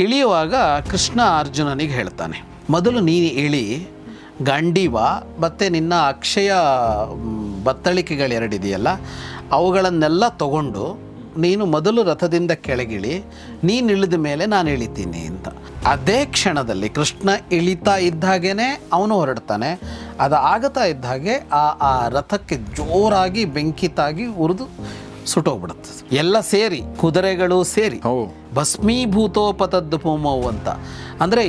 ಇಳಿಯುವಾಗ ಕೃಷ್ಣ ಅರ್ಜುನನಿಗೆ ಹೇಳ್ತಾನೆ, ಮೊದಲು ನೀನು ಇಳಿ, ಗಾಂಡೀವ ಮತ್ತು ನಿನ್ನ ಅಕ್ಷಯ ಬತ್ತಳಿಕೆಗಳೆರಡಿದೆಯಲ್ಲ ಅವುಗಳನ್ನೆಲ್ಲ ತಗೊಂಡು ನೀನು ಮೊದಲು ರಥದಿಂದ ಕೆಳಗಿಳಿ, ನೀನು ಇಳಿದ ಮೇಲೆ ನಾನು ಇಳಿತೀನಿ ಅಂತ. ಅದೇ ಕ್ಷಣದಲ್ಲಿ ಕೃಷ್ಣ ಇಳಿತಾ ಇದ್ದಾಗೇ ಅವನು ಹೊರಡ್ತಾನೆ. ಅದು ಆಗತಾ ಇದ್ದ ಹಾಗೆ ಆ ರಥಕ್ಕೆ ಜೋರಾಗಿ ಬೆಂಕಿ ತಾಗಿ ಉರಿದು ಸುಟ್ಟೋಗ್ಬಿಡುತ್ತೆ. ಎಲ್ಲ ಸೇರಿ, ಕುದುರೆಗಳು ಸೇರಿ ಭಸ್ಮೀಭೂತೋಪತದ್ದು ಪೂಮವು ಅಂತ. ಅಂದರೆ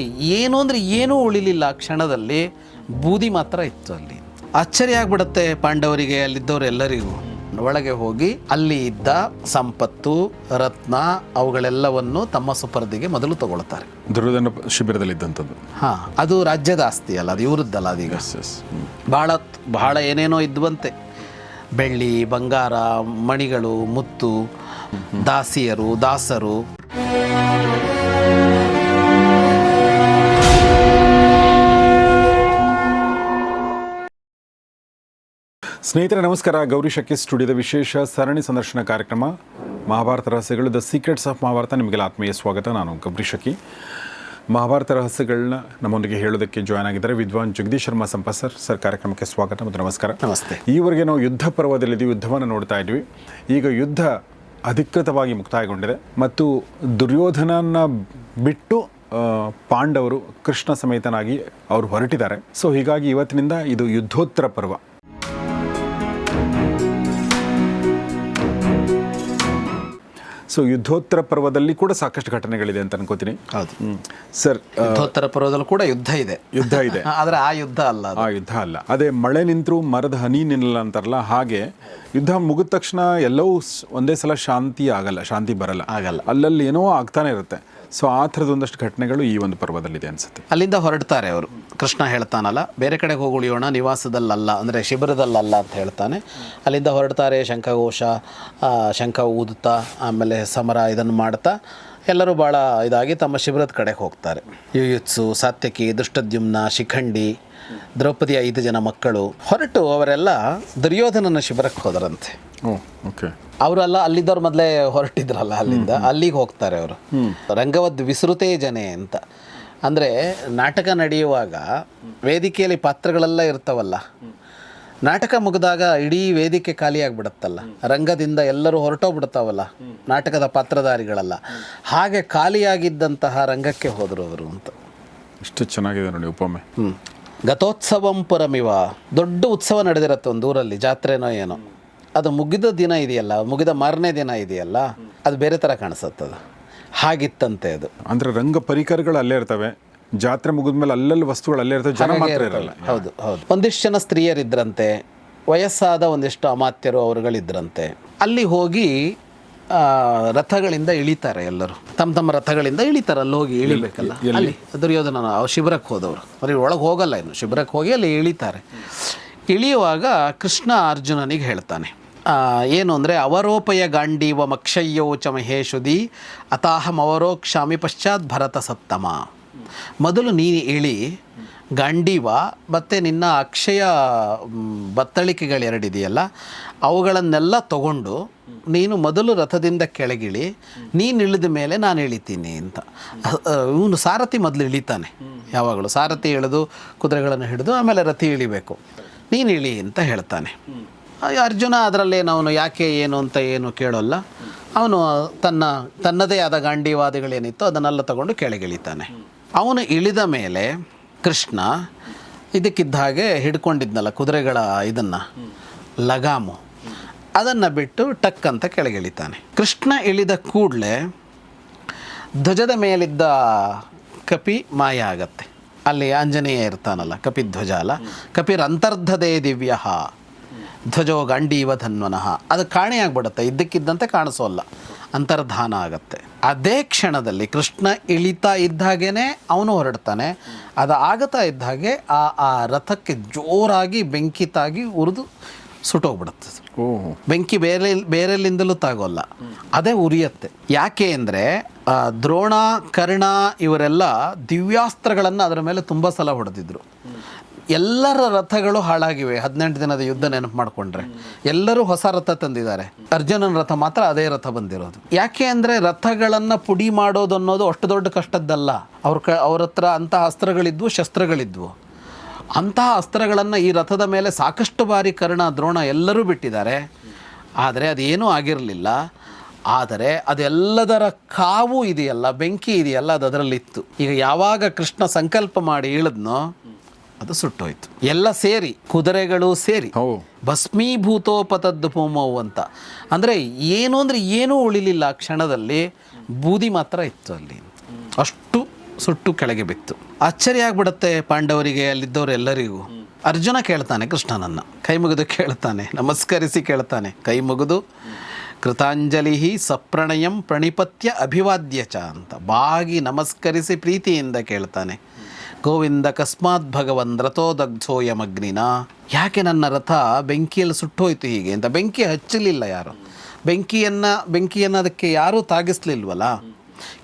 ಏನೂ ಉಳಿಲಿಲ್ಲ. ಆ ಕ್ಷಣದಲ್ಲಿ ಬೂದಿ ಮಾತ್ರ ಇತ್ತು ಅಲ್ಲಿ. ಆಶ್ಚರ್ಯ ಆಗ್ಬಿಡುತ್ತೆ ಪಾಂಡವರಿಗೆ, ಅಲ್ಲಿದ್ದವರೆಲ್ಲರಿಗೂ. ಒಳಗೆ ಹೋಗಿ ಅಲ್ಲಿ ಇದ್ದ ಸಂಪತ್ತು, ರತ್ನ ಅವುಗಳೆಲ್ಲವನ್ನು ತಮ್ಮ ಸುಪರ್ದಿಗೆ ಮೊದಲು ತಗೊಳ್ತಾರೆ. ದುರ್ಯೋಧನ ಶಿಬಿರದಲ್ಲಿದ್ದಂಥದ್ದು. ಅದು ರಾಜ್ಯದ ಆಸ್ತಿ ಅಲ್ಲ, ಅದು ಇವರದ್ದಲ್ಲ. ಅದೀಗ ಬಹಳ ಏನೇನೋ ಇದ್ವಂತೆ. ಬೆಳ್ಳಿ, ಬಂಗಾರ, ಮಣಿಗಳು, ಮುತ್ತು, ದಾಸಿಯರು, ದಾಸರು. ಸ್ನೇಹಿತರೆ ನಮಸ್ಕಾರ. ಗೌರಿ ಶಕ್ಕಿ ಸ್ಟುಡಿಯೋದ ವಿಶೇಷ ಸರಣಿ ಸಂದರ್ಶನ ಕಾರ್ಯಕ್ರಮ ಮಹಾಭಾರತ ರಹಸ್ಯಗಳು, ದ ಸೀಕ್ರೆಟ್ಸ್ ಆಫ್ ಮಹಾಭಾರತ. ನಿಮಗೆಲ್ಲ ಆತ್ಮೀಯ ಸ್ವಾಗತ. ನಾನು ಗೌರಿ ಶಕ್ಕಿ. ಮಹಾಭಾರತ ರಹಸ್ಯಗಳನ್ನ ನಮ್ಮೊಂದಿಗೆ ಹೇಳೋದಕ್ಕೆ ಜಾಯ್ನ್ ಆಗಿದ್ದಾರೆ ವಿದ್ವಾನ್ ಜಗದೀಶ್ ಶರ್ಮಾ ಸಂಪತ್ ಸರ್. ಕಾರ್ಯಕ್ರಮಕ್ಕೆ ಸ್ವಾಗತ ಮತ್ತು ನಮಸ್ಕಾರ. ನಮಸ್ತೆ. ಈವರೆಗೆ ನಾವು ಯುದ್ಧ ಪರ್ವದಲ್ಲಿದ್ದೀವಿ, ಯುದ್ಧವನ್ನು ನೋಡ್ತಾ ಇದ್ವಿ. ಈಗ ಯುದ್ಧ ಅಧಿಕೃತವಾಗಿ ಮುಕ್ತಾಯಗೊಂಡಿದೆ ಮತ್ತು ದುರ್ಯೋಧನನ ಬಿಟ್ಟು ಪಾಂಡವರು ಕೃಷ್ಣ ಸಮೇತನಾಗಿ ಅವರು ಹೊರಟಿದ್ದಾರೆ. ಸೊ ಹೀಗಾಗಿ ಇವತ್ತಿನಿಂದ ಇದು ಯುದ್ಧೋತ್ತರ ಪರ್ವ. ಸೊ ಯುದ್ಧೋತ್ತರ ಪರ್ವದಲ್ಲಿ ಕೂಡ ಸಾಕಷ್ಟು ಘಟನೆಗಳಿದೆ ಅಂತ ಅನ್ಕೋತೀನಿ. ಹೌದು ಸರ್, ಯುದ್ಧೋತ್ತರ ಪರ್ವದಲ್ಲೂ ಕೂಡ ಯುದ್ಧ ಇದೆ. ಆದರೆ ಆ ಯುದ್ಧ ಅಲ್ಲ. ಅದೇ ಮಳೆ ನಿಂತರೂ ಮರದ ಹನಿ ನಿಲ್ಲಲ್ಲ ಅಂತಾರಲ್ಲ, ಹಾಗೆ ಯುದ್ಧ ಮುಗಿದ ತಕ್ಷಣ ಎಲ್ಲವೂ ಒಂದೇ ಸಲ ಶಾಂತಿ ಬರಲ್ಲ. ಅಲ್ಲಲ್ಲಿ ಏನೋ ಆಗ್ತಾನೆ ಇರುತ್ತೆ. ಸೊ ಆ ಥರದ ಒಂದಷ್ಟು ಘಟನೆಗಳು ಈ ಒಂದು ಪರ್ವದಲ್ಲಿದೆ ಅನ್ಸುತ್ತೆ. ಅಲ್ಲಿಂದ ಹೊರಡ್ತಾರೆ ಅವರು. ಕೃಷ್ಣ ಹೇಳ್ತಾನಲ್ಲ, ಬೇರೆ ಕಡೆಗೆ ಹೋಗುಳಿಯೋಣ, ನಿವಾಸದಲ್ಲಲ್ಲ, ಅಂದರೆ ಶಿಬಿರದಲ್ಲಲ್ಲ ಅಂತ ಹೇಳ್ತಾನೆ. ಅಲ್ಲಿಂದ ಹೊರಡ್ತಾರೆ. ಶಂಖಘೋಷ, ಶಂಖ ಊದುತ್ತಾ, ಆಮೇಲೆ ಸಮರ ಇದನ್ನು ಮಾಡ್ತಾ ಎಲ್ಲರೂ ಭಾಳ ಇದಾಗಿ ತಮ್ಮ ಶಿಬಿರದ ಕಡೆಗೆ ಹೋಗ್ತಾರೆ. ಯುಯುತ್ಸು, ಸಾತ್ಯಕಿ, ದೃಷ್ಟದ್ಯುಮ್ನ, ಶಿಖಂಡಿ, ದ್ರೌಪದಿಯ 5 ಜನ ಮಕ್ಕಳು ಹೊರಟು ಅವರೆಲ್ಲ ದುರ್ಯೋಧನನ ಶಿಬಿರಕ್ಕೆ ಹೋದರಂತೆ. ಅವರೆಲ್ಲ ಅಲ್ಲಿದ್ದವ್ರು ಮೊದಲೇ ಹೊರಟಿದ್ರಲ್ಲ, ಅಲ್ಲಿಗೆ ಹೋಗ್ತಾರೆ ಅವರು. ರಂಗವದ್ ವಿಸೃತೇ ಜನೆ ಅಂತ. ಅಂದರೆ ನಾಟಕ ನಡೆಯುವಾಗ ವೇದಿಕೆಯಲ್ಲಿ ಪಾತ್ರಗಳೆಲ್ಲ ಇರ್ತಾವಲ್ಲ, ನಾಟಕ ಮುಗಿದಾಗ ಇಡೀ ವೇದಿಕೆ ಖಾಲಿಯಾಗಿಬಿಡುತ್ತಲ್ಲ, ರಂಗದಿಂದ ಎಲ್ಲರೂ ಹೊರಟೋಗ್ಬಿಡ್ತಾವಲ್ಲ ನಾಟಕದ ಪಾತ್ರಧಾರಿಗಳೆಲ್ಲ, ಹಾಗೆ ಖಾಲಿಯಾಗಿದ್ದಂತಹ ರಂಗಕ್ಕೆ ಹೋದರು ಅವರು ಅಂತ. ಇಷ್ಟು ಚೆನ್ನಾಗಿದೆ ನೋಡಿ ಉಪಮೆ. ಗತೋತ್ಸವಂ ಪುರಮಿವ. ದೊಡ್ಡ ಉತ್ಸವ ನಡೆದಿರತ್ತೆ ಒಂದು ಊರಲ್ಲಿ, ಜಾತ್ರೆನೋ ಏನೋ. ಅದು ಮುಗಿದ ದಿನ ಇದೆಯಲ್ಲ, ಮುಗಿದ ಮಾರನೇ ದಿನ ಇದೆಯಲ್ಲ, ಅದು ಬೇರೆ ಥರ ಕಾಣಿಸುತ್ತದು. ಹಾಗಿತ್ತಂತೆ ಅದು. ಅಂದರೆ ರಂಗ ಪರಿಕರಗಳು ಅಲ್ಲೇ ಇರ್ತವೆ, ಜಾತ್ರೆ ಮುಗಿದ್ಮೇಲೆ ಅಲ್ಲಲ್ಲಿ ವಸ್ತುಗಳು ಅಲ್ಲೇ ಇರ್ತವೆ, ಜನ ಮಾತ್ರ ಇರಲ್ಲ. ಹೌದು. ಒಂದಿಷ್ಟು ಜನ ಸ್ತ್ರೀಯರಿದ್ರಂತೆ, ವಯಸ್ಸಾದ ಒಂದಿಷ್ಟು ಅಮಾತ್ಯರು ಅವರುಗಳಿದ್ರಂತೆ. ಅಲ್ಲಿ ಹೋಗಿ ರಥಗಳಿಂದ ಇಳಿತಾರೆ ಎಲ್ಲರೂ. ತಮ್ಮ ರಥಗಳಿಂದ ಇಳಿತಾರೆ. ಅಲ್ಲಿ ಹೋಗಿ ಇಳಿಬೇಕಲ್ಲ, ಅಲ್ಲಿ ದುರ್ಯೋಧನ ಶಿಬಿರಕ್ಕೆ ಹೋದವರು ಅವ್ರಿಗೆ ಒಳಗೆ ಹೋಗಲ್ಲ, ಇನ್ನು ಶಿಬಿರಕ್ಕೆ ಹೋಗಿ ಅಲ್ಲಿ ಇಳಿತಾರೆ. ಇಳಿಯುವಾಗ ಕೃಷ್ಣ ಅರ್ಜುನನಿಗೆ ಹೇಳ್ತಾನೆ, ಏನು ಅಂದರೆ, ಅವರೋಪಯ ಗಾಂಡೀವ ಮಕ್ಷಯ್ಯೋಚ ಮಹೇಶುದಿ ಅತಾಹಂ ಅವರೋಕ್ಷಾಮಿ ಪಶ್ಚಾತ್ ಭರತ ಸತ್ತಮ. ಮೊದಲು ನೀನು ಇಳಿ, ಗಾಂಡೀವ ಮತ್ತು ನಿನ್ನ ಅಕ್ಷಯ ಬತ್ತಳಿಕೆಗಳೆರಡಿದೆಯಲ್ಲ ಅವುಗಳನ್ನೆಲ್ಲ ತಗೊಂಡು ನೀನು ಮೊದಲು ರಥದಿಂದ ಕೆಳಗಿಳಿ, ನೀನು ಇಳಿದ ಮೇಲೆ ನಾನು ಇಳಿತೀನಿ ಅಂತ. ಇವನು ಸಾರಥಿ ಮೊದಲು ಇಳಿತಾನೆ. ಯಾವಾಗಲೂ ಸಾರಥಿ ಇಳಿದು ಕುದುರೆಗಳನ್ನು ಹಿಡಿದು ಆಮೇಲೆ ರಥಿ ಇಳಿಬೇಕು. ನೀನು ಇಳಿ ಅಂತ ಹೇಳ್ತಾನೆ. ಅರ್ಜುನ ಅದರಲ್ಲೇನು, ಅವನು ಯಾಕೆ ಏನು ಅಂತ ಏನು ಕೇಳೋಲ್ಲ. ಅವನು ತನ್ನದೇ ಆದ ಗಾಂಡೀವಾದಿಗಳೇನಿತ್ತು ಅದನ್ನೆಲ್ಲ ತಗೊಂಡು ಕೆಳಗಿಳಿತಾನೆ. ಅವನು ಇಳಿದ ಮೇಲೆ ಕೃಷ್ಣ ಇದಕ್ಕಿದ್ದ ಹಾಗೆ ಹಿಡ್ಕೊಂಡಿದ್ನಲ್ಲ ಕುದುರೆಗಳ ಇದನ್ನು, ಲಗಾಮು, ಅದನ್ನು ಬಿಟ್ಟು ಟಕ್ ಅಂತ ಕೆಳಗಿಳಿತಾನೆ. ಕೃಷ್ಣ ಇಳಿದ ಕೂಡಲೇ ಧ್ವಜದ ಮೇಲಿದ್ದ ಕಪಿ ಮಾಯ ಆಗತ್ತೆ. ಅಲ್ಲಿ ಆಂಜನೇಯ ಇರ್ತಾನಲ್ಲ, ಕಪಿಧ್ವಜ ಅಲ್ಲ, ಕಪಿರಂತರ್ಧದೇ ದಿವ್ಯ ಧ್ವಜೋ ಗಾಂಡೀವ ಧನ್ವನಃ, ಅದು ಕಾಣೆಯಾಗ್ಬಿಡುತ್ತೆ, ಇದ್ದಕ್ಕಿದ್ದಂತೆ ಕಾಣಿಸೋಲ್ಲ, ಅಂತರ್ಧಾನ ಆಗತ್ತೆ. ಅದೇ ಕ್ಷಣದಲ್ಲಿ ಕೃಷ್ಣ ಇಳಿತಾ ಇದ್ದಾಗೇ ಅವನು ಹೊರಡ್ತಾನೆ. ಅದು ಆಗತಾ ಇದ್ದ ಹಾಗೆ ಆ ರಥಕ್ಕೆ ಜೋರಾಗಿ ಬೆಂಕಿ ತಾಗಿ ಉರಿದು ಸುಟ್ಟೋಗ್ಬಿಡುತ್ತೆ. ಬೆಂಕಿ ಬೇರೆಲ್ಲಿಂದಲೂ ತಾಗೋಲ್ಲ, ಅದೇ ಉರಿಯತ್ತೆ. ಯಾಕೆ ಅಂದರೆ ದ್ರೋಣ, ಕರ್ಣ ಇವರೆಲ್ಲ ದಿವ್ಯಾಸ್ತ್ರಗಳನ್ನು ಅದರ ಮೇಲೆ ತುಂಬ ಸಲ ಹೊಡೆದಿದ್ರು. ಎಲ್ಲರ ರಥಗಳು ಹಾಳಾಗಿವೆ. 18 ದಿನದ ಯುದ್ಧ ನೆನಪು ಮಾಡಿಕೊಂಡ್ರೆ ಎಲ್ಲರೂ ಹೊಸ ರಥ ತಂದಿದ್ದಾರೆ. ಅರ್ಜುನನ ರಥ ಮಾತ್ರ ಅದೇ ರಥ ಬಂದಿರೋದು. ಯಾಕೆ ಅಂದರೆ ರಥಗಳನ್ನು ಪುಡಿ ಮಾಡೋದು ಅನ್ನೋದು ಅಷ್ಟು ದೊಡ್ಡ ಕಷ್ಟದ್ದಲ್ಲ. ಅವ್ರ ಹತ್ರ ಅಂತಹ ಅಸ್ತ್ರಗಳಿದ್ವು, ಶಸ್ತ್ರಗಳಿದ್ವು. ಅಂತಹ ಅಸ್ತ್ರಗಳನ್ನು ಈ ರಥದ ಮೇಲೆ ಸಾಕಷ್ಟು ಬಾರಿ ಕರ್ಣ, ದ್ರೋಣ ಎಲ್ಲರೂ ಬಿಟ್ಟಿದ್ದಾರೆ. ಆದರೆ ಅದೇನೂ ಆಗಿರಲಿಲ್ಲ. ಆದರೆ ಅದೆಲ್ಲದರ ಕಾವು ಇದೆಯಲ್ಲ, ಬೆಂಕಿ ಇದೆಯಲ್ಲ, ಅದು ಅದರಲ್ಲಿತ್ತು. ಈಗ ಯಾವಾಗ ಕೃಷ್ಣ ಸಂಕಲ್ಪ ಮಾಡಿ ಇಳಿದ್ನೋ ಅದು ಸುಟ್ಟೋಯ್ತು. ಎಲ್ಲ ಸೇರಿ, ಕುದುರೆಗಳು ಸೇರಿ ಭಸ್ಮೀಭೂತೋಪತದ್ದು ಪೋಮವು ಅಂತ. ಅಂದರೆ ಏನು ಅಂದರೆ ಏನೂ ಉಳಿಲಿಲ್ಲ. ಆ ಕ್ಷಣದಲ್ಲಿ ಬೂದಿ ಮಾತ್ರ ಇತ್ತು ಅಲ್ಲಿ. ಅಷ್ಟು ಸುಟ್ಟು ಕೆಳಗೆ ಬಿತ್ತು. ಆಶ್ಚರ್ಯ ಆಗ್ಬಿಡುತ್ತೆ ಪಾಂಡವರಿಗೆ, ಅಲ್ಲಿದ್ದವರೆಲ್ಲರಿಗೂ. ಅರ್ಜುನ ಕೇಳ್ತಾನೆ ಕೃಷ್ಣನನ್ನು, ಕೈ ಮುಗಿದು ಕೇಳ್ತಾನೆ, ನಮಸ್ಕರಿಸಿ ಕೇಳ್ತಾನೆ, ಕೈ ಮುಗಿದು ಕೃತಾಂಜಲಿ ಸಪ್ರಣಯಂ ಪ್ರಣಿಪತ್ಯ ಅಭಿವಾದ್ಯ ಚ ಅಂತ ಬಾಗಿ ನಮಸ್ಕರಿಸಿ ಪ್ರೀತಿಯಿಂದ ಕೇಳ್ತಾನೆ. ಗೋವಿಂದ ಕಸ್ಮಾತ್ ಭಗವನ್ ರಥೋ ದಗ್ಧೋಯಮಗ್ನಿನ, ಯಾಕೆ ನನ್ನ ರಥ ಬೆಂಕಿಯಲ್ಲಿ ಸುಟ್ಟೋಯ್ತು ಹೀಗೆ ಅಂತ. ಬೆಂಕಿ ಹಚ್ಚಲಿಲ್ಲ ಯಾರು, ಬೆಂಕಿಯನ್ನು ಅದಕ್ಕೆ ಯಾರೂ ತಾಗಿಸ್ಲಿಲ್ವಲ್ಲ.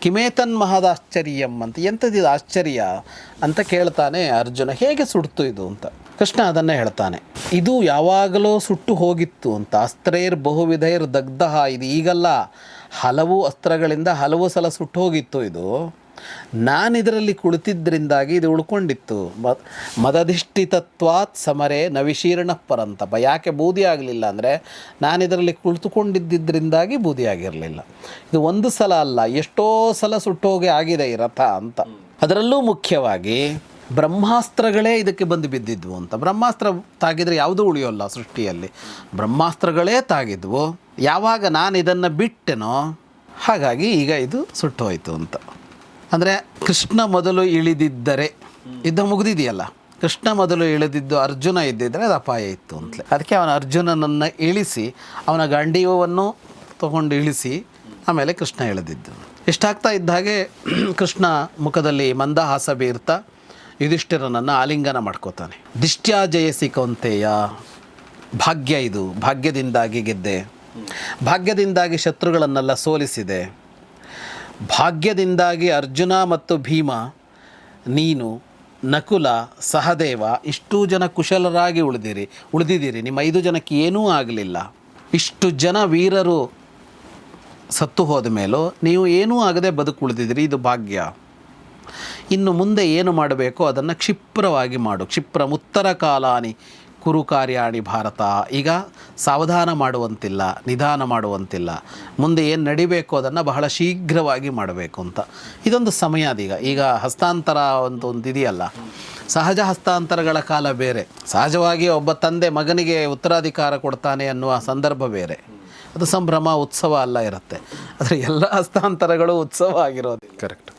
ಕಿಮೇತನ್ ಮಹದಾಶ್ಚರ್ಯಂ ಅಂತ, ಎಂಥದ್ದು ಆಶ್ಚರ್ಯ ಅಂತ ಕೇಳ್ತಾನೆ ಅರ್ಜುನ. ಹೇಗೆ ಸುಡ್ತು ಇದು ಅಂತ. ಕೃಷ್ಣ ಅದನ್ನೇ ಹೇಳ್ತಾನೆ, ಇದು ಯಾವಾಗಲೂ ಸುಟ್ಟು ಹೋಗಿತ್ತು ಅಂತ. ಅಸ್ತ್ರೈರ್ ಬಹುವಿಧೈರ್ ದಗ್ಧ, ಇದು ಈಗಲ್ಲ, ಹಲವು ಅಸ್ತ್ರಗಳಿಂದ ಹಲವು ಸಲ ಸುಟ್ಟು ಹೋಗಿತ್ತು ಇದು. ನಾನಿದರಲ್ಲಿ ಕುಳಿತಿದ್ದರಿಂದಾಗಿ ಇದು ಉಳ್ಕೊಂಡಿತ್ತು. ಮದಧಿಷ್ಠಿತತ್ವಾತ್ ಸಮರೇ ನವಿಶೀರ್ಣ ಪರಂತಪ. ಯಾಕೆ ಬೂದಿ ಆಗಲಿಲ್ಲ ಅಂದರೆ ನಾನಿದರಲ್ಲಿ ಕುಳಿತುಕೊಂಡಿದ್ದರಿಂದಾಗಿ ಬೂದಿ ಆಗಿರಲಿಲ್ಲ. ಇದು ಒಂದು ಸಲ ಅಲ್ಲ, ಎಷ್ಟೋ ಸಲ ಸುಟ್ಟೋಗಿ ಆಗಿದೆ ಈ ರಥ ಅಂತ. ಅದರಲ್ಲೂ ಮುಖ್ಯವಾಗಿ ಬ್ರಹ್ಮಾಸ್ತ್ರಗಳೇ ಇದಕ್ಕೆ ಬಂದು ಬಿದ್ದಿದ್ವು ಅಂತ. ಬ್ರಹ್ಮಾಸ್ತ್ರ ತಾಗಿದರೆ ಯಾವುದೂ ಉಳಿಯೋಲ್ಲ ಸೃಷ್ಟಿಯಲ್ಲಿ. ಬ್ರಹ್ಮಾಸ್ತ್ರಗಳೇ ತಾಗಿದ್ವು. ಯಾವಾಗ ನಾನು ಇದನ್ನು ಬಿಟ್ಟೆನೋ ಹಾಗಾಗಿ ಈಗ ಇದು ಸುಟ್ಟೋಯ್ತು ಅಂತ. ಅಂದರೆ ಕೃಷ್ಣ ಮೊದಲು ಇಳಿದಿದ್ದರೆ ಯುದ್ಧ ಮುಗಿದಿದೆಯಲ್ಲ, ಕೃಷ್ಣ ಮೊದಲು ಇಳಿದಿದ್ದು ಅರ್ಜುನ ಇದ್ದಿದ್ದರೆ ಅದು ಅಪಾಯ ಇತ್ತು ಅಂತಲೇ. ಅದಕ್ಕೆ ಅವನ ಅರ್ಜುನನನ್ನು ಇಳಿಸಿ ಅವನ ಗಾಂಡೀವವನ್ನು ತಗೊಂಡು ಇಳಿಸಿ ಆಮೇಲೆ ಕೃಷ್ಣ ಇಳಿದಿದ್ದು. ಇಷ್ಟಾಗ್ತಾ ಇದ್ದ ಹಾಗೆ ಕೃಷ್ಣ ಮುಖದಲ್ಲಿ ಮಂದಹಾಸ ಬೀರ್ತಾ ಯುಧಿಷ್ಠಿರನನ್ನು ಆಲಿಂಗನ ಮಾಡ್ಕೋತಾನೆ. ದಿಷ್ಟ್ಯಾ ಜಯಸಿ ಕೌಂತೆಯ, ಭಾಗ್ಯ ಇದು, ಭಾಗ್ಯದಿಂದಾಗಿ ಗೆದ್ದೆ, ಭಾಗ್ಯದಿಂದಾಗಿ ಶತ್ರುಗಳನ್ನೆಲ್ಲ ಸೋಲಿಸಿದೆ, ಭಾಗ್ಯದಿಂದಾಗಿ ಅರ್ಜುನ ಮತ್ತು ಭೀಮ, ನೀನು, ನಕುಲ, ಸಹದೇವ ಇಷ್ಟೂ ಜನ ಕುಶಲರಾಗಿ ಉಳಿದಿದ್ದೀರಿ. ನಿಮ್ಮ 5 ಜನಕ್ಕೆ ಏನೂ ಆಗಲಿಲ್ಲ. ಇಷ್ಟು ಜನ ವೀರರು ಸತ್ತು ಹೋದ ಮೇಲೂ ನೀವು ಏನೂ ಆಗದೆ ಬದುಕುಳಿದಿದ್ದೀರಿ, ಇದು ಭಾಗ್ಯ. ಇನ್ನು ಮುಂದೆ ಏನು ಮಾಡಬೇಕೋ ಅದನ್ನು ಕ್ಷಿಪ್ರವಾಗಿ ಮಾಡು. ಕ್ಷಿಪ್ರ ಮುತ್ತರ ಕಾಲಾನಿ ಕುರು ಕಾರ್ಯಾಣಿ ಭಾರತ. ಈಗ ಸಾವಧಾನ ಮಾಡುವಂತಿಲ್ಲ, ನಿಧಾನ ಮಾಡುವಂತಿಲ್ಲ. ಮುಂದೆ ಏನು ನಡಿಬೇಕು ಅದನ್ನು ಬಹಳ ಶೀಘ್ರವಾಗಿ ಮಾಡಬೇಕು ಅಂತ. ಇದೊಂದು ಸಮಯ ಅದೀಗ. ಈಗ ಹಸ್ತಾಂತರ ಒಂದು ಇದೆಯಲ್ಲ, ಸಹಜ ಹಸ್ತಾಂತರಗಳ ಕಾಲ ಬೇರೆ. ಸಹಜವಾಗಿ ಒಬ್ಬ ತಂದೆ ಮಗನಿಗೆ ಉತ್ತರಾಧಿಕಾರ ಕೊಡ್ತಾನೆ ಅನ್ನುವ ಸಂದರ್ಭ ಬೇರೆ. ಅದು ಸಂಭ್ರಮ, ಉತ್ಸವ ಎಲ್ಲ ಇರುತ್ತೆ. ಆದರೆ ಎಲ್ಲ ಹಸ್ತಾಂತರಗಳು ಉತ್ಸವ ಆಗಿರೋದು ಕರೆಕ್ಟ್.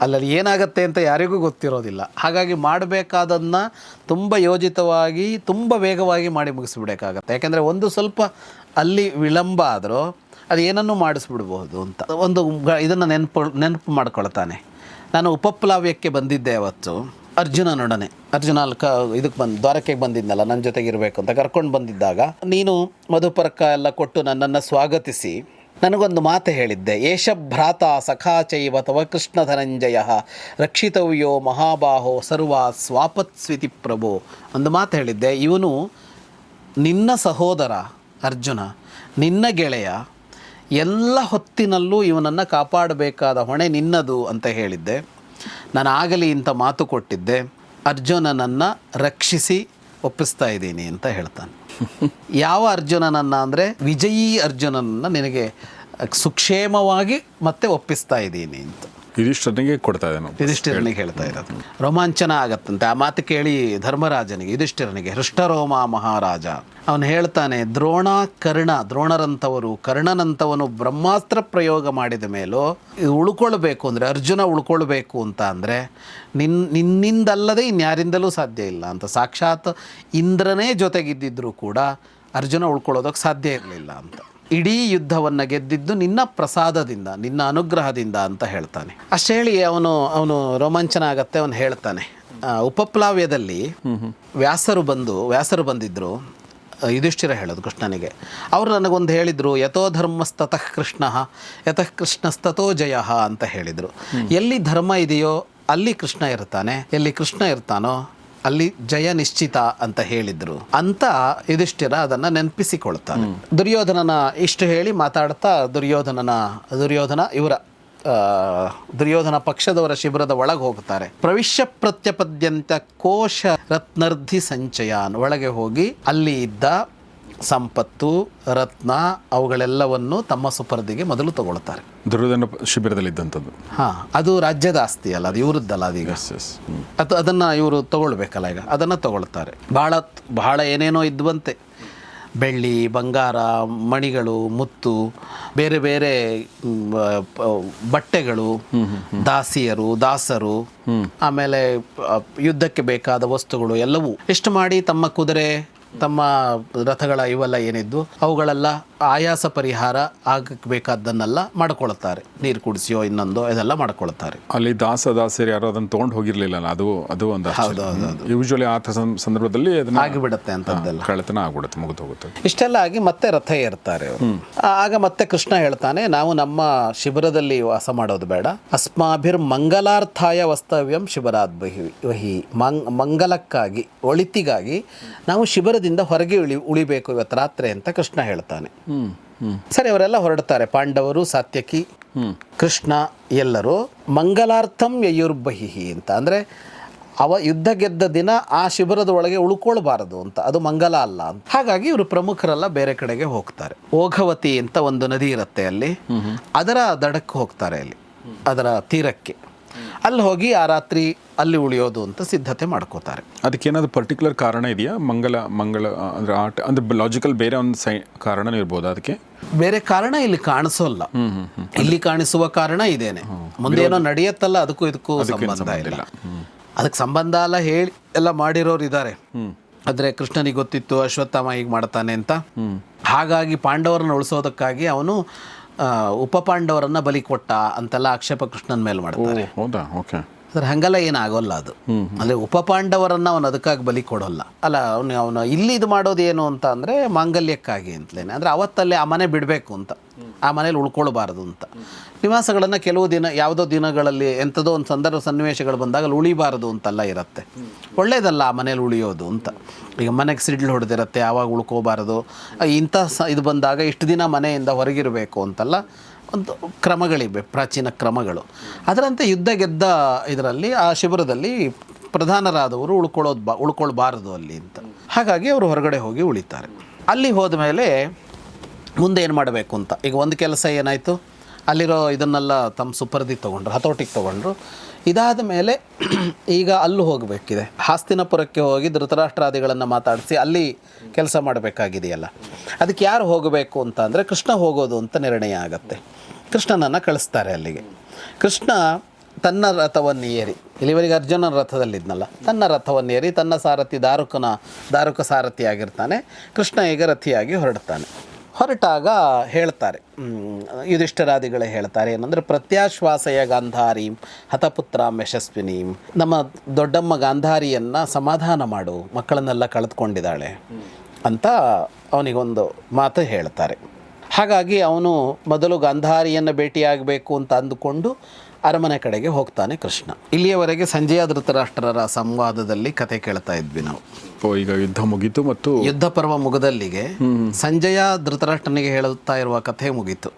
ಅಲ್ಲಲ್ಲಿ ಏನಾಗುತ್ತೆ ಅಂತ ಯಾರಿಗೂ ಗೊತ್ತಿರೋದಿಲ್ಲ. ಹಾಗಾಗಿ ಮಾಡಬೇಕಾದನ್ನು ತುಂಬ ಯೋಜಿತವಾಗಿ, ತುಂಬ ವೇಗವಾಗಿ ಮಾಡಿ ಮುಗಿಸ್ಬಿಡಬೇಕಾಗತ್ತೆ. ಯಾಕೆಂದರೆ ಒಂದು ಸ್ವಲ್ಪ ಅಲ್ಲಿ ವಿಳಂಬ ಆದರೂ ಅದು ಏನನ್ನೂ ಮಾಡಿಸ್ಬಿಡ್ಬೋದು ಅಂತ. ಇದನ್ನು ನೆನಪು ಮಾಡ್ಕೊಳ್ತಾನೆ. ನಾನು ಉಪಪ್ಲಾವ್ಯಕ್ಕೆ ಬಂದಿದ್ದೆ ಅವತ್ತು ಅರ್ಜುನನೊಡನೆ. ಅರ್ಜುನ ಇದಕ್ಕೆ ದ್ವಾರಕ್ಕೆ ಬಂದಿದ್ನಲ್ಲ, ನನ್ನ ಜೊತೆಗಿರಬೇಕು ಅಂತ ಕರ್ಕೊಂಡು ಬಂದಿದ್ದಾಗ ನೀನು ಮಧುಪರ್ಕ ಎಲ್ಲ ಕೊಟ್ಟು ನನ್ನನ್ನು ಸ್ವಾಗತಿಸಿ ನನಗೊಂದು ಮಾತು ಹೇಳಿದ್ದೆ. ಏಷ ಭ್ರಾತ ಸಖಾಚೈವ ತವ ಕೃಷ್ಣ ಧನಂಜಯ ರಕ್ಷಿತವ್ಯೋ ಮಹಾಬಾಹೋ ಸರ್ವಾ ಸ್ವಾಪತ್ಸ್ವಿತಿ ಪ್ರಭೋ. ಒಂದು ಮಾತು ಹೇಳಿದ್ದೆ, ಇವನು ನಿನ್ನ ಸಹೋದರ ಅರ್ಜುನ, ನಿನ್ನ ಗೆಳೆಯ, ಎಲ್ಲ ಹೊತ್ತಿನಲ್ಲೂ ಇವನನ್ನು ಕಾಪಾಡಬೇಕಾದ ಹೊಣೆ ನಿನ್ನದು ಅಂತ ಹೇಳಿದ್ದೆ. ನಾನು ಆಗಲಿ ಇಂಥ ಮಾತು ಕೊಟ್ಟಿದ್ದೆ. ಅರ್ಜುನನನ್ನು ರಕ್ಷಿಸಿ ಒಪ್ಪಿಸ್ತಾ ಇದ್ದೀನಿ ಅಂತ ಹೇಳ್ತಾನೆ. ಯಾವ ಅರ್ಜುನನನ್ನು ಅಂದರೆ ವಿಜಯೀ ಅರ್ಜುನನನ್ನು ನಿನಗೆ ಸುಕ್ಷೇಮವಾಗಿ ಮತ್ತೆ ಒಪ್ಪಿಸ್ತಾ ಇದ್ದೀನಿ ಅಂತ ಯುಧಿಷ್ಠಿರನಿಗೆ ಕೊಡ್ತಾ ಇದ್ದಾನೆ. ಯುಧಿಷ್ಠಿರನಿಗೆ ಹೇಳ್ತಾ ಇರೋದು. ರೋಮಾಂಚನ ಆಗತ್ತಂತೆ ಆ ಮಾತು ಕೇಳಿ ಧರ್ಮರಾಜನಿಗೆ, ಯುಧಿಷ್ಠಿರನಿಗೆ. ಹೃಷ್ಟರೋಮ ಮಹಾರಾಜ ಅವನು ಹೇಳ್ತಾನೆ, ದ್ರೋಣರಂಥವರು, ಕರ್ಣನಂಥವನು ಬ್ರಹ್ಮಾಸ್ತ್ರ ಪ್ರಯೋಗ ಮಾಡಿದ ಮೇಲೂ ಉಳ್ಕೊಳ್ಬೇಕು ಅಂದರೆ, ಅರ್ಜುನ ಉಳ್ಕೊಳ್ಬೇಕು ಅಂತ ಅಂದರೆ ನಿನ್ನಿಂದಲ್ಲದೆ ಇನ್ಯಾರಿಂದಲೂ ಸಾಧ್ಯ ಇಲ್ಲ ಅಂತ. ಸಾಕ್ಷಾತ್ ಇಂದ್ರನೇ ಜೊತೆಗಿದ್ದಿದ್ದರೂ ಕೂಡ ಅರ್ಜುನ ಉಳ್ಕೊಳ್ಳೋದಕ್ಕೆ ಸಾಧ್ಯ ಇರಲಿಲ್ಲ ಅಂತ. ಇಡೀ ಯುದ್ಧವನ್ನು ಗೆದ್ದಿದ್ದು ನಿನ್ನ ಪ್ರಸಾದದಿಂದ, ನಿನ್ನ ಅನುಗ್ರಹದಿಂದ ಅಂತ ಹೇಳ್ತಾನೆ. ಅಷ್ಟು ಹೇಳಿ ಅವನು ರೋಮಾಂಚನ ಆಗತ್ತೆ. ಅವನು ಹೇಳ್ತಾನೆ, ಉಪಪ್ಲಾವ್ಯದಲ್ಲಿ ವ್ಯಾಸರು ಬಂದಿದ್ದರು. ಯುಧಿಷ್ಠಿರ ಹೇಳೋದು ಕೃಷ್ಣನಿಗೆ. ಅವರು ನನಗೊಂದು ಹೇಳಿದರು, ಯಥೋ ಧರ್ಮಸ್ತತಃ ಕೃಷ್ಣ ಯತಃ ಕೃಷ್ಣಸ್ತತೋ ಜಯ ಅಂತ ಹೇಳಿದರು. ಎಲ್ಲಿ ಧರ್ಮ ಇದೆಯೋ ಅಲ್ಲಿ ಕೃಷ್ಣ ಇರ್ತಾನೆ, ಎಲ್ಲಿ ಕೃಷ್ಣ ಇರ್ತಾನೋ ಅಲ್ಲಿ ಜಯ ನಿಶ್ಚಿತ ಅಂತ ಹೇಳಿದ್ರು ಅಂತ ಯುಧಿಷ್ಠಿರ ಅದನ್ನು ನೆನಪಿಸಿಕೊಳ್ತಾನೆ. ದುರ್ಯೋಧನನ ಇಷ್ಟು ಹೇಳಿ ಮಾತಾಡ್ತಾ ದುರ್ಯೋಧನ ಪಕ್ಷದವರ ಶಿಬಿರದ ಒಳಗೆ ಹೋಗ್ತಾರೆ. ಪ್ರವಿಶ್ಯ ಪ್ರತ್ಯಪದ್ಯಂತ ಕೋಶ ರತ್ನರ್ಧಿ ಸಂಚಯಾನ್, ಒಳಗೆ ಹೋಗಿ ಅಲ್ಲಿ ಇದ್ದ ಸಂಪತ್ತು ರತ್ನ ಅವುಗಳೆಲ್ಲವನ್ನು ತಮ್ಮ ಸುಪರ್ದಿಗೆ ಮೊದಲು ತಗೊಳ್ತಾರೆ. ದುರ್ಯೋಧನ ಶಿಬಿರದಲ್ಲಿದ್ದಂಥದ್ದು. ಅದು ರಾಜ್ಯದ ಆಸ್ತಿ ಅಲ್ಲ, ಅದು ಇವರದ್ದಲ್ಲ. ಅದೀಗ ಅದನ್ನು ಇವರು ತಗೊಳ್ಬೇಕಲ್ಲ, ಈಗ ಅದನ್ನು ತಗೊಳ್ತಾರೆ. ಬಹಳ ಏನೇನೋ ಇದ್ವಂತೆ, ಬೆಳ್ಳಿ ಬಂಗಾರ ಮಣಿಗಳು ಮುತ್ತು ಬೇರೆ ಬೇರೆ ಬಟ್ಟೆಗಳು, ದಾಸರು, ಆಮೇಲೆ ಯುದ್ಧಕ್ಕೆ ಬೇಕಾದ ವಸ್ತುಗಳು ಎಲ್ಲವೂ ಎಷ್ಟು ಮಾಡಿ ತಮ್ಮ ಕುದುರೆ ತಮ್ಮ ರಥಗಳ ಇವೆಲ್ಲ ಏನಿದ್ದು ಅವುಗಳೆಲ್ಲ ಆಯಾಸ ಪರಿಹಾರ ಆಗಕ್ಕೆ ಬೇಕಾದ್ದನ್ನೆಲ್ಲ ಮಾಡ್ಕೊಳ್ತಾರೆ. ನೀರು ಕುಡಿಸಿಯೋ ಇನ್ನೊಂದು ಇದೆಲ್ಲ ಮಾಡ್ಕೊಳ್ತಾರೆ. ಅಲ್ಲಿ ದಾಸರು ಯಾರೋ ಅದನ್ನು ತೊಗೊಂಡು ಹೋಗಿರ್ಲಿಲ್ಲ, ಅದು ಒಂದು ಯೂಶುವಲಿ ಆ ಸಂದರ್ಭದಲ್ಲಿ ಆಗಿಬಿಡುತ್ತೆ ಅಂತದ್ದೆಲ್ಲ, ಕಳ್ಳತನ ಆಗ್ಬಿಡುತ್ತೆ, ಮುಗಿದು ಹೋಗುತ್ತೆ. ಇಷ್ಟೆಲ್ಲ ಆಗಿ ಮತ್ತೆ ರಥ ಏರ್ತಾರೆ ಅವರು. ಆಗ ಮತ್ತೆ ಕೃಷ್ಣ ಹೇಳ್ತಾನೆ, ನಾವು ನಮ್ಮ ಶಿಬಿರದಲ್ಲಿ ವಾಸ ಮಾಡೋದು ಬೇಡ, ಅಸ್ಮಾಭಿರ್ ಮಂಗಲಾರ್ಥಾಯ ವಸ್ತವ್ಯಂ ಶಿಬಿರಾದ್ ವಹಿ, ಮಂಗಲಕ್ಕಾಗಿ ಒಳಿತಿಗಾಗಿ ನಾವು ಶಿಬಿರದಿಂದ ಹೊರಗೆ ಉಳಿಬೇಕು ಇವತ್ತು ರಾತ್ರಿ ಅಂತ ಕೃಷ್ಣ ಹೇಳ್ತಾನೆ. ಸರಿ, ಅವರೆಲ್ಲ ಹೊರಡ್ತಾರೆ. ಪಾಂಡವರು, ಸಾತ್ಯಕಿ, ಕೃಷ್ಣ ಎಲ್ಲರೂ ಮಂಗಲಾರ್ಥಂ ಯಯುರ್ಬಹಿಹಿ ಅಂತ, ಅಂದರೆ ಯುದ್ಧ ಗೆದ್ದ ದಿನ ಆ ಶಿಬಿರದ ಒಳಗೆ ಉಳ್ಕೊಳ್ಬಾರದು ಅಂತ, ಅದು ಮಂಗಲ ಅಲ್ಲ ಅಂತ. ಹಾಗಾಗಿ ಇವರು ಪ್ರಮುಖರೆಲ್ಲ ಬೇರೆ ಕಡೆಗೆ ಹೋಗ್ತಾರೆ. ಓಘವತಿ ಅಂತ ಒಂದು ನದಿ ಇರುತ್ತೆ ಅಲ್ಲಿ, ಅದರ ದಡಕ್ಕೆ ಹೋಗ್ತಾರೆ, ಅಲ್ಲಿ ಅದರ ತೀರಕ್ಕೆ. ಅಲ್ಲಿ ಹೋಗಿ ಆ ರಾತ್ರಿ ಅಲ್ಲಿ ಉಳಿಯೋದು ಅಂತ ಸಿದ್ಧತೆ ಮಾಡ್ಕೋತಾರೆ. ಅದಕ್ಕೇನಾದ್ರು ಪರ್ಟಿಕ್ಯುಲರ್ ಕಾರಣ ಇದೆಯಾ? ಮಂಗಲ ಅಂದ್ರೆ ಅಂದ್ರೆ ಲಾಜಿಕಲ್ ಬೇರೆ ಒಂದು ಕಾರಣ ಇರ್ಬೋದು ಅದಕ್ಕೆ? ಬೇರೆ ಕಾರಣ ಇಲ್ಲಿ ಕಾಣಿಸೋಲ್ಲ. ಇಲ್ಲಿ ಕಾಣಿಸುವ ಕಾರಣ ಇದೇನೆ, ಮುಂದೆ ಏನೋ ನಡೆಯತ್ತಲ್ಲ, ಅದಕ್ಕೂ ಇದಕ್ಕೂ ಸಂಬಂಧ ಇಲ್ಲ. ಅದಕ್ಕೆ ಸಂಬಂಧ ಎಲ್ಲ ಹೇಳಿ ಎಲ್ಲ ಮಾಡಿರೋರು ಇದ್ದಾರೆ. ಆದರೆ ಕೃಷ್ಣನಿಗೆ ಗೊತ್ತಿತ್ತು ಅಶ್ವತ್ಥಾಮ ಹೀಗೆ ಮಾಡ್ತಾನೆ ಅಂತ. ಹಾಗಾಗಿ ಪಾಂಡವರನ್ನು ಉಳಿಸೋದಕ್ಕಾಗಿ ಅವನು ಉಪಪಾಂಡವರನ್ನ ಬಲಿ ಕೊಟ್ಟ ಅಂತೆಲ್ಲ ಆಕ್ಷೇಪ ಕೃಷ್ಣನ ಮೇಲೆ ಮಾಡ್ತಾರೆ. ಅದ್ರ ಹಂಗೆಲ್ಲ ಏನಾಗೋಲ್ಲ ಅದು. ಅಂದರೆ ಉಪಪಾಂಡವರನ್ನ ಅವನು ಅದಕ್ಕಾಗಿ ಬಲಿ ಕೊಡೋಲ್ಲ ಅಲ್ಲ. ಅವನು ಇಲ್ಲಿ ಇದು ಮಾಡೋದು ಏನು ಅಂತ ಅಂದರೆ ಮಾಂಗಲ್ಯಕ್ಕಾಗಿ ಅಂತಲೇನೆ. ಅಂದರೆ ಅವತ್ತಲ್ಲೇ ಆ ಮನೆ ಬಿಡಬೇಕು ಅಂತ, ಆ ಮನೇಲಿ ಉಳ್ಕೊಳ್ಬಾರ್ದು ಅಂತ. ನಿವಾಸಗಳನ್ನು ಕೆಲವು ದಿನ ಯಾವುದೋ ದಿನಗಳಲ್ಲಿ ಎಂಥದೋ ಒಂದು ಸಂದರ್ಭ ಸನ್ನಿವೇಶಗಳು ಬಂದಾಗ ಅಲ್ಲಿ ಉಳಿಬಾರದು ಅಂತೆಲ್ಲ ಇರುತ್ತೆ. ಒಳ್ಳೇದಲ್ಲ ಆ ಮನೇಲಿ ಉಳಿಯೋದು ಅಂತ. ಈಗ ಮನೆಗೆ ಸಿಡ್ಲು ಹೊಡೆದಿರುತ್ತೆ, ಆವಾಗ ಉಳ್ಕೋಬಾರದು. ಇಂಥ ಇದು ಬಂದಾಗ ಇಷ್ಟು ದಿನ ಮನೆಯಿಂದ ಹೊರಗಿರಬೇಕು ಅಂತೆಲ್ಲ ಒಂದು ಕ್ರಮಗಳಿವೆ, ಪ್ರಾಚೀನ ಕ್ರಮಗಳು. ಅದರಂತೆ ಯುದ್ಧ ಗೆದ್ದ ಇದರಲ್ಲಿ ಆ ಶಿಬಿರದಲ್ಲಿ ಪ್ರಧಾನರಾದವರು ಉಳ್ಕೊಳ್ಬಾರದು ಅಲ್ಲಿ ಅಂತ. ಹಾಗಾಗಿ ಅವರು ಹೊರಗಡೆ ಹೋಗಿ ಉಳಿತಾರೆ. ಅಲ್ಲಿ ಹೋದ ಮೇಲೆ ಮುಂದೆ ಏನು ಮಾಡಬೇಕು ಅಂತ, ಈಗ ಒಂದು ಕೆಲಸ ಏನಾಯಿತು, ಅಲ್ಲಿರೋ ಇದನ್ನೆಲ್ಲ ತಮ್ಮ ಸುಪರ್ದಿ ತೊಗೊಂಡ್ರು, ಹತೋಟಿಗೆ ತೊಗೊಂಡ್ರು. ಇದಾದ ಮೇಲೆ ಈಗ ಅಲ್ಲೂ ಹೋಗಬೇಕಿದೆ, ಹಾಸ್ತಿನಪುರಕ್ಕೆ ಹೋಗಿ ಧೃತರಾಷ್ಟ್ರಾದಿಗಳನ್ನು ಮಾತಾಡಿಸಿ ಅಲ್ಲಿ ಕೆಲಸ ಮಾಡಬೇಕಾಗಿದೆಯಲ್ಲ. ಅದಕ್ಕೆ ಯಾರು ಹೋಗಬೇಕು ಅಂತ ಅಂದರೆ ಕೃಷ್ಣ ಹೋಗೋದು ಅಂತ ನಿರ್ಣಯ ಆಗತ್ತೆ. ಕೃಷ್ಣನನ್ನು ಕಳಿಸ್ತಾರೆ ಅಲ್ಲಿಗೆ. ಕೃಷ್ಣ ತನ್ನ ರಥವನ್ನು ಏರಿ, ಇಲ್ಲಿವರೆಗೆ ಅರ್ಜುನನ ರಥದಲ್ಲಿದ್ನಲ್ಲ, ತನ್ನ ರಥವನ್ನು ಏರಿ ತನ್ನ ಸಾರಥಿ ದಾರುಕ ಸಾರಥಿ ಆಗಿರ್ತಾನೆ. ಕೃಷ್ಣ ಈಗ ರಥಿಯಾಗಿ ಹೊರಟಾಗ ಹೇಳ್ತಾರೆ, ಯುಧಿಷ್ಠಿರಾದಿಗಳೇ ಹೇಳ್ತಾರೆ ಏನಂದರೆ, ಪ್ರತ್ಯಾಶ್ವಾಸಯ ಗಾಂಧಾರೀಂ ಹತಪುತ್ರಾಂ ಯಶಸ್ವಿನೀಂ, ನಮ್ಮ ದೊಡ್ಡಮ್ಮ ಗಾಂಧಾರಿಯನ್ನು ಸಮಾಧಾನ ಮಾಡು, ಮಕ್ಕಳನ್ನೆಲ್ಲ ಕಳೆದುಕೊಂಡಿದ್ದಾಳೆ ಅಂತ ಅವನಿಗೊಂದು ಮಾತು ಹೇಳ್ತಾರೆ. ಹಾಗಾಗಿ ಅವನು ಮೊದಲು ಗಾಂಧಾರಿಯನ್ನು ಭೇಟಿಯಾಗಬೇಕು ಅಂತ ಅಂದುಕೊಂಡು ಅರಮನೆ ಕಡೆಗೆ ಹೋಗ್ತಾನೆ ಕೃಷ್ಣ. ಇಲ್ಲಿಯವರೆಗೆ ಸಂಜಯ ಧೃತರಾಷ್ಟ್ರರ ಸಂವಾದದಲ್ಲಿ ಕತೆ ಕೇಳ್ತಾ ಇದ್ವಿ ನಾವು. ಈಗ ಯುದ್ಧ ಮುಗೀತು ಮತ್ತು ಯುದ್ಧ ಪರ್ವ ಮುಗದಲ್ಲಿಗೆ ಸಂಜಯ ಧೃತರಾಷ್ಟ್ರನಿಗೆ ಹೇಳುತ್ತಾ ಇರುವ ಕಥೆ ಮುಗೀತು.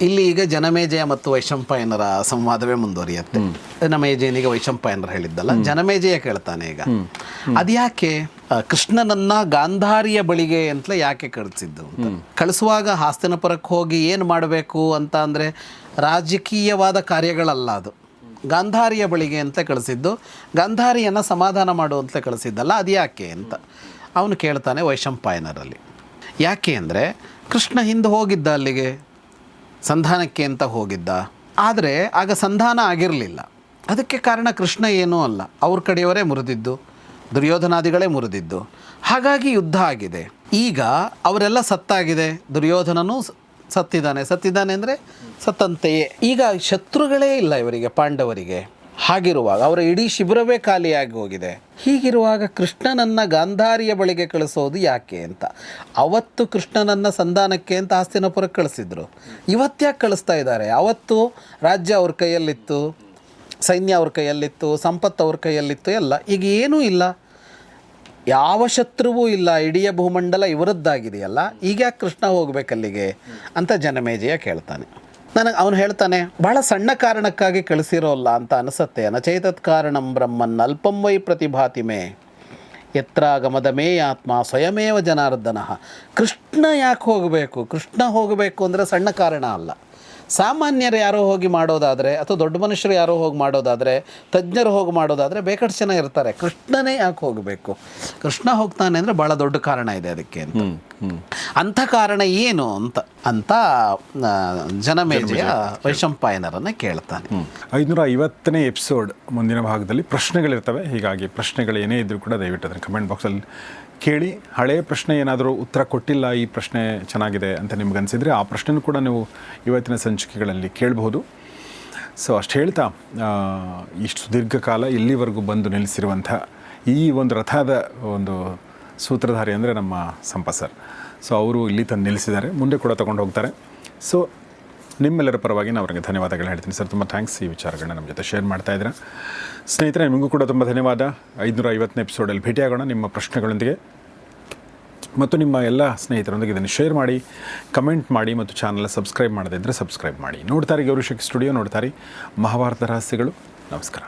ಇಲ್ಲಿ ಈಗ ಜನಮೇಜಯ ಮತ್ತು ವೈಶಂಪಾಯನರ ಸಂವಾದವೇ ಮುಂದುವರಿಯುತ್ತೆ. ಜನಮೇಜಯನಿಗೆ ವೈಶಂಪಾಯನರು ಹೇಳಿದ್ದಲ್ಲ, ಜನಮೇಜಯ ಕೇಳ್ತಾನೆ ಈಗ. ಅದ್ಯಾಕೆ ಕೃಷ್ಣನನ್ನ ಗಾಂಧಾರಿಯ ಬಳಿಗೆ ಅಂತಲೇ ಯಾಕೆ ಕಳಿಸಿದ್ದು ಅಂತ. ಕಳಿಸುವಾಗ ಹಾಸ್ತಿನಪುರಕ್ಕೆ ಹೋಗಿ ಏನು ಮಾಡಬೇಕು ಅಂತ ಅಂದರೆ ರಾಜಕೀಯವಾದ ಕಾರ್ಯಗಳಲ್ಲ, ಅದು ಗಾಂಧಾರಿಯ ಬಳಿಗೆ ಅಂತ ಕಳಿಸಿದ್ದು. ಗಾಂಧಾರಿಯನ್ನು ಸಮಾಧಾನ ಮಾಡುವಂತ ಕಳಿಸಿದ್ದಲ್ಲ, ಅದು ಯಾಕೆ ಅಂತ ಅವನು ಕೇಳ್ತಾನೆ ವೈಶಂಪಾಯನರಲ್ಲಿ. ಯಾಕೆ ಅಂದರೆ ಕೃಷ್ಣ ಹಿಂದೆ ಹೋಗಿದ್ದ ಅಲ್ಲಿಗೆ ಸಂಧಾನಕ್ಕೆ ಅಂತ ಹೋಗಿದ್ದ, ಆದರೆ ಆಗ ಸಂಧಾನ ಆಗಿರಲಿಲ್ಲ. ಅದಕ್ಕೆ ಕಾರಣ ಕೃಷ್ಣ ಏನೂ ಅಲ್ಲ, ಅವ್ರ ಕಡೆಯವರೇ ಮುರಿದಿದ್ದು, ದುರ್ಯೋಧನಾದಿಗಳೇ ಮುರಿದಿದ್ದು. ಹಾಗಾಗಿ ಯುದ್ಧ ಆಗಿದೆ. ಈಗ ಅವರೆಲ್ಲ ಸತ್ತಾಗಿದೆ, ದುರ್ಯೋಧನನೂ ಸತ್ತಿದ್ದಾನೆ ಅಂದರೆ ಸತ್ತಂತೆಯೇ. ಈಗ ಶತ್ರುಗಳೇ ಇಲ್ಲ ಇವರಿಗೆ, ಪಾಂಡವರಿಗೆ. ಹಾಗಿರುವಾಗ ಅವರ ಇಡೀ ಶಿಬಿರವೇ ಖಾಲಿಯಾಗಿ ಹೋಗಿದೆ. ಹೀಗಿರುವಾಗ ಕೃಷ್ಣನನ್ನು ಗಾಂಧಾರಿಯ ಬಳಿಗೆ ಕಳಿಸೋದು ಯಾಕೆ ಅಂತ. ಅವತ್ತು ಕೃಷ್ಣನನ್ನು ಸಂಧಾನಕ್ಕೆ ಅಂತ ಹಸ್ತಿನಪುರಕ್ಕೆ ಕಳಿಸಿದ್ರು, ಇವತ್ತ್ಯಾಕೆ ಕಳಿಸ್ತಾ ಇದ್ದಾರೆ? ಅವತ್ತು ರಾಜ್ಯ ಅವ್ರ ಕೈಯಲ್ಲಿತ್ತು, ಸೈನ್ಯ ಅವ್ರ ಕೈಯಲ್ಲಿತ್ತು, ಸಂಪತ್ತು ಅವ್ರ ಕೈಯಲ್ಲಿತ್ತು ಎಲ್ಲ. ಈಗ ಏನೂ ಇಲ್ಲ, ಯಾವ ಶತ್ರುವೂ ಇಲ್ಲ, ಇಡೀ ಭೂಮಂಡಲ ಇವರದ್ದಾಗಿದೆಯಲ್ಲ, ಈಗ ಯಾಕೆ ಕೃಷ್ಣ ಹೋಗ್ಬೇಕಲ್ಲಿಗೆ ಅಂತ ಜನಮೇಜಯ ಕೇಳ್ತಾನೆ. ಅವನು ಹೇಳ್ತಾನೆ, ಭಾಳ ಸಣ್ಣ ಕಾರಣಕ್ಕಾಗಿ ಕಳಿಸಿರೋಲ್ಲ ಅಂತ ಅನಿಸತ್ತೆ. ನಚೈತತ್ ಕಾರಣಂ ಬ್ರಹ್ಮನ್ ಅಲ್ಪಂ ವೈ ಪ್ರತಿಭಾತಿಮೆ ಯತ್ರಾಗಮದ ಮೇ ಆತ್ಮ ಸ್ವಯಮೇವ ಜನಾರ್ದನ. ಕೃಷ್ಣ ಯಾಕೆ ಹೋಗಬೇಕು? ಕೃಷ್ಣ ಹೋಗಬೇಕು ಅಂದರೆ ಸಣ್ಣ ಕಾರಣ ಅಲ್ಲ. ಸಾಮಾನ್ಯರು ಯಾರೋ ಹೋಗಿ ಮಾಡೋದಾದರೆ, ಅಥವಾ ದೊಡ್ಡ ಮನುಷ್ಯರು ಯಾರೋ ಹೋಗಿ ಮಾಡೋದಾದರೆ, ತಜ್ಞರು ಹೋಗಿ ಮಾಡೋದಾದರೆ ಬೇಕಾಷ್ಟು ಜನ ಇರ್ತಾರೆ. ಕೃಷ್ಣನೇ ಯಾಕೆ ಹೋಗಬೇಕು? ಕೃಷ್ಣ ಹೋಗ್ತಾನೆ ಅಂದರೆ ಭಾಳ ದೊಡ್ಡ ಕಾರಣ ಇದೆ ಅದಕ್ಕೆ ಅಂತ. ಅಂಥ ಕಾರಣ ಏನು ಅಂತ ಜನಮೇಜಯ ವೈಶಂಪಾಯನರನ್ನು ಕೇಳ್ತಾನೆ. 550ನೇ ಎಪಿಸೋಡ್ ಮುಂದಿನ ಭಾಗದಲ್ಲಿ ಪ್ರಶ್ನೆಗಳಿರ್ತವೆ. ಹೀಗಾಗಿ ಪ್ರಶ್ನೆಗಳು ಏನೇ ಇದ್ದರೂ ಕೂಡ ದಯವಿಟ್ಟು ಅದನ್ನು ಕಮೆಂಟ್ ಬಾಕ್ಸಲ್ಲಿ ಕೇಳಿ. ಹಳೆಯ ಪ್ರಶ್ನೆ ಏನಾದರೂ ಉತ್ತರ ಕೊಟ್ಟಿಲ್ಲ, ಈ ಪ್ರಶ್ನೆ ಚೆನ್ನಾಗಿದೆ ಅಂತ ನಿಮ್ಗೆ ಅನಿಸಿದರೆ ಆ ಪ್ರಶ್ನೆನೂ ಕೂಡ ನೀವು ಇವತ್ತಿನ ಸಂಚಿಕೆಗಳಲ್ಲಿ ಕೇಳಬಹುದು. ಸೊ ಅಷ್ಟು ಹೇಳ್ತಾ, ಇಷ್ಟು ದೀರ್ಘಕಾಲ ಇಲ್ಲಿವರೆಗೂ ಬಂದು ನಿಲ್ಲಿಸಿರುವಂಥ ಈ ಒಂದು ರಥದ ಒಂದು ಸೂತ್ರಧಾರಿ ಅಂದರೆ ನಮ್ಮ ಸಂಪತ್ ಸರ್. ಸೊ ಅವರು ಇಲ್ಲಿ ತಂದು ನಿಲ್ಲಿಸಿದ್ದಾರೆ, ಮುಂದೆ ಕೂಡ ತೊಗೊಂಡು ಹೋಗ್ತಾರೆ. ಸೊ ನಿಮ್ಮೆಲ್ಲರ ಪರವಾಗಿ ನಾನು ಅವರಿಗೆ ಧನ್ಯವಾದಗಳು ಹೇಳ್ತೀನಿ ಸರ್. ತುಂಬ ಥ್ಯಾಂಕ್ಸ್ ಈ ವಿಚಾರಗಳನ್ನ ನಮ್ಮ ಜೊತೆ ಶೇರ್ ಮಾಡ್ತಾಯಿದ್ದೀರಾ. ಸ್ನೇಹಿತರೆ, ನಿಮಗೂ ಕೂಡ ತುಂಬ ಧನ್ಯವಾದ. 550ನೇ ಎಪಿಸೋಡಲ್ಲಿ ಭೇಟಿಯಾಗೋಣ ನಿಮ್ಮ ಪ್ರಶ್ನೆಗಳೊಂದಿಗೆ. ಮತ್ತು ನಿಮ್ಮ ಎಲ್ಲ ಸ್ನೇಹಿತರೊಂದಿಗೆ ಇದನ್ನು ಶೇರ್ ಮಾಡಿ, ಕಮೆಂಟ್ ಮಾಡಿ, ಮತ್ತು ಚಾನಲ್ ಸಬ್ಸ್ಕ್ರೈಬ್ ಮಾಡದೇ ಇದ್ದರೆ ಸಬ್ಸ್ಕ್ರೈಬ್ ಮಾಡಿ. ನೋಡ್ತಾರೆ ಗೌರಿ ಶಕ್ತಿ ಸ್ಟುಡಿಯೋ, ನೋಡ್ತಾರೆ ಮಹಾಭಾರತ ರಹಸ್ಯಗಳು. ನಮಸ್ಕಾರ.